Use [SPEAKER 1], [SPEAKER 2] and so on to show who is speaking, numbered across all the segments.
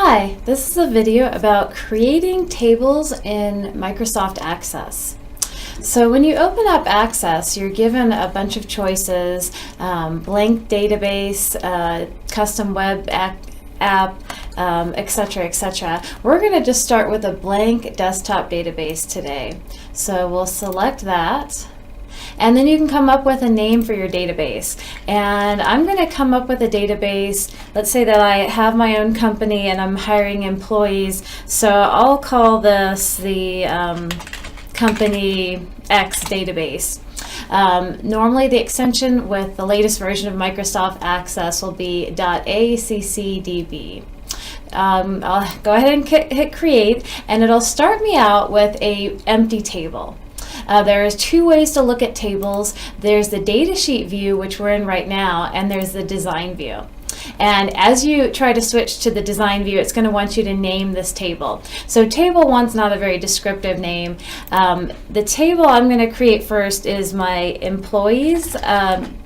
[SPEAKER 1] Hi, this is a video about creating tables in Microsoft Access. So when you open up Access, you're given a bunch of choices, blank database, custom web app, etc., etc. We're going to just start with a blank desktop database today. So we'll select that. And then you can come up with a name for your database. And I'm going to come up with a database. Let's say that I have my own company and I'm hiring employees. So I'll call this the Company X database. Normally the extension with the latest version of Microsoft Access will be .accdb. I'll go ahead and hit create, and it'll start me out with an empty table. There's two ways to look at tables. There's the Datasheet view, which we're in right now, and there's the design view. And as you try to switch to the design view, it's going to want you to name this table. So table one's not a very descriptive name. The table I'm going to create first is my employees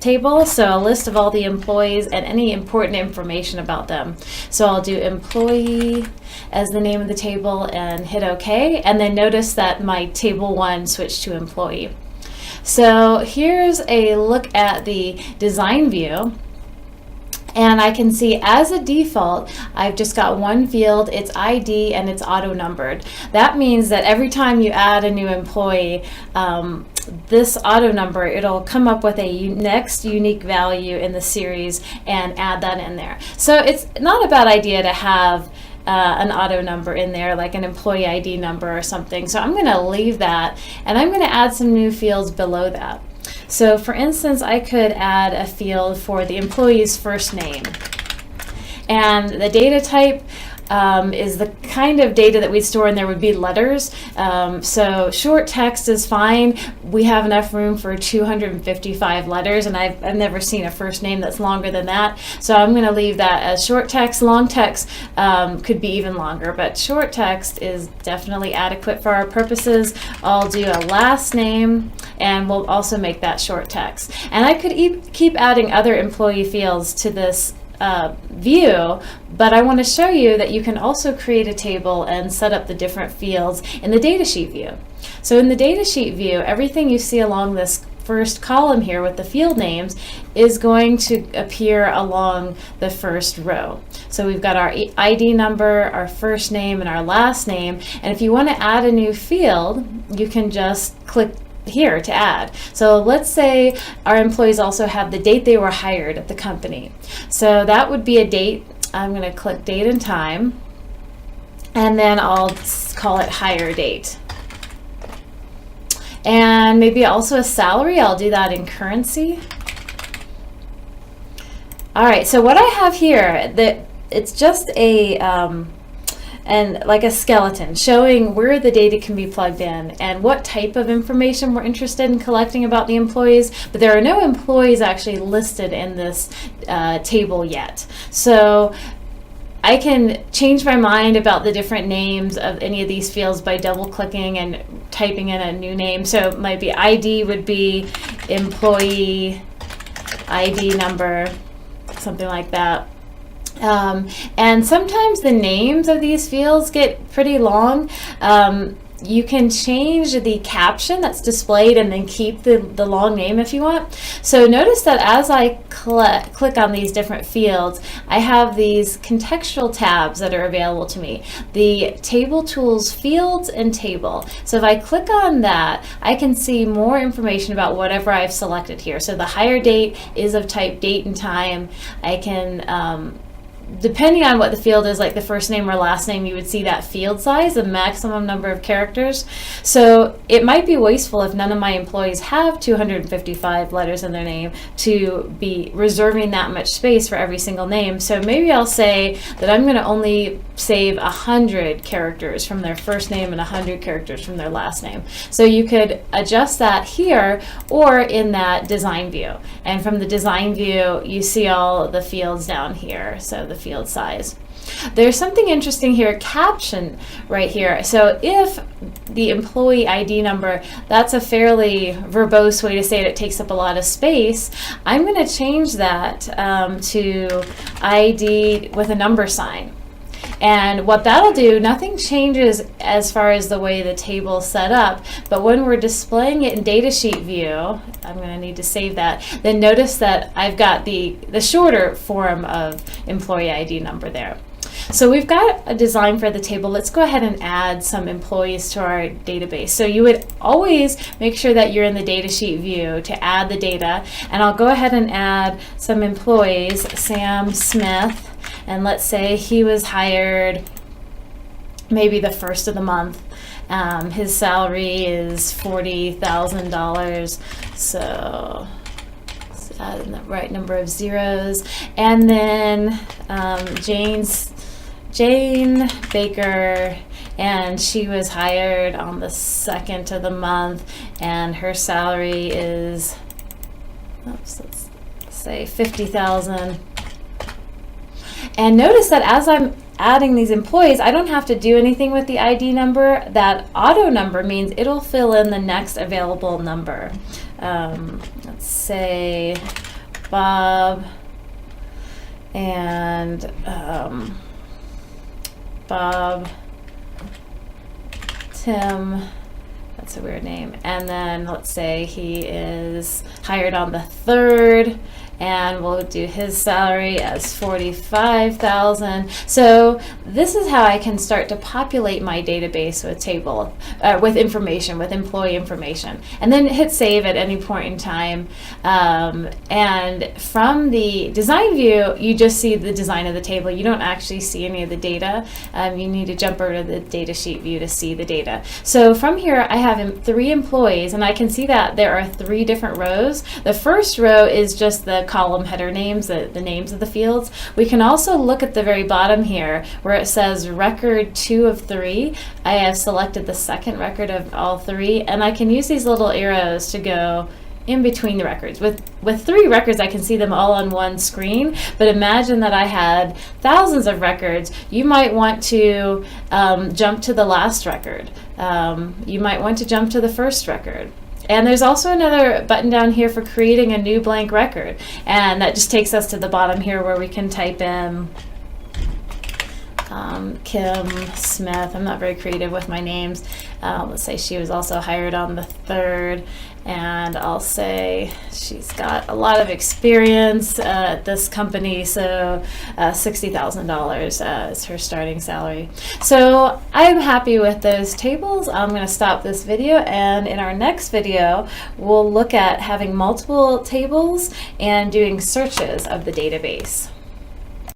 [SPEAKER 1] table, so a list of all the employees and any important information about them. So I'll do employee as the name of the table and hit OK, and then notice that my table one switched to employee. So here's a look at the design view. And I can see as a default, I've just got one field, it's ID, and it's auto-numbered. That means that every time you add a new employee, this auto number, it'll come up with a next unique value in the series and add that in there. So it's not a bad idea to have an auto number in there, like an employee ID number or something. So I'm going to leave that, and I'm going to add some new fields below that. So for instance, I could add a field for the employee's first name. And the data type is the kind of data that we'd store in there would be letters. So short text is fine. We have enough room for 255 letters, and I've never seen a first name that's longer than that. So I'm going to leave that as short text. Long text could be even longer, but short text is definitely adequate for our purposes. I'll do a last name, and we'll also make that short text. And I could keep adding other employee fields to this view, but I want to show you that you can also create a table and set up the different fields in the Datasheet view. So in the Datasheet view, everything you see along this first column here with the field names is going to appear along the first row. So we've got our ID number, our first name, and our last name. And if you want to add a new field, you can just click here to add. So let's say our employees also have the date they were hired at the company. So that would be a date. I'm going to click date and time, and then I'll call it hire date. And maybe also a salary. I'll do that in currency. All right, so what I have here, it's just and like a skeleton showing where the data can be plugged in and what type of information we're interested in collecting about the employees, but there are no employees actually listed in this table yet. So I can change my mind about the different names of any of these fields by double clicking and typing in a new name. So it might be ID would be employee ID number, something like that. And sometimes the names of these fields get pretty long. You can change the caption that's displayed and then keep the long name if you want. So notice that as I click on these different fields, I have these contextual tabs that are available to me. The Table Tools Fields and Table. So if I click on that, I can see more information about whatever I've selected here. So the hire date is of type date and time. I can depending on what the field is, like the first name or last name, you would see that field size, the maximum number of characters. So it might be wasteful if none of my employees have 255 letters in their name to be reserving that much space for every single name. So maybe I'll say that I'm going to only save 100 characters from their first name and 100 characters from their last name. So you could adjust that here or in that design view. And from the design view, you see all the fields down here. So the field size. There's something interesting here, caption right here. So if the employee ID number, that's a fairly verbose way to say it, it takes up a lot of space, I'm going to change that to ID with a number sign. And what that'll do, nothing changes as far as the way the table is set up, but when we're displaying it in Datasheet View, I'm going to need to save that, then notice that I've got the shorter form of employee ID number there. So we've got a design for the table. Let's go ahead and add some employees to our database. So you would always make sure that you're in the Datasheet view to add the data. And I'll go ahead and add some employees, Sam Smith, and let's say he was hired maybe the first of the month. His salary is $40,000. So add in the right number of zeros. And then Jane Baker, and she was hired on the 2nd of the month, and her salary is, let's say $50,000. And notice that as I'm adding these employees, I don't have to do anything with the ID number. That auto number means it'll fill in the next available number. Let's say Bob and Bob, Tim, that's a weird name, and then let's say he is hired on the 3rd, and we'll do his salary as $45,000. So this is how I can start to populate my database with information, with employee information, and then hit save at any point in time. And from the design view, you just see the design of the table. You don't actually see any of the data. You need to jump over to the Datasheet view to see the data. So from here, I have 3 employees, and I can see that there are 3 different rows. The first row is just the column header names, the names of the fields. We can also look at the very bottom here where it says record 2 of 3. I have selected the second record of all 3, and I can use these little arrows to go in between the records. With 3 records, I can see them all on one screen, but imagine that I had thousands of records. You might want to jump to the last record. You might want to jump to the first record. And there's also another button down here for creating a new blank record, and that just takes us to the bottom here where we can type in Kim Smith. I'm not very creative with my names. Let's say she was also hired on the 3rd, and I'll say she's got a lot of experience at this company, so $60,000 is her starting salary. So I'm happy with those tables. I'm going to stop this video, and in our next video we'll look at having multiple tables and doing searches of the database.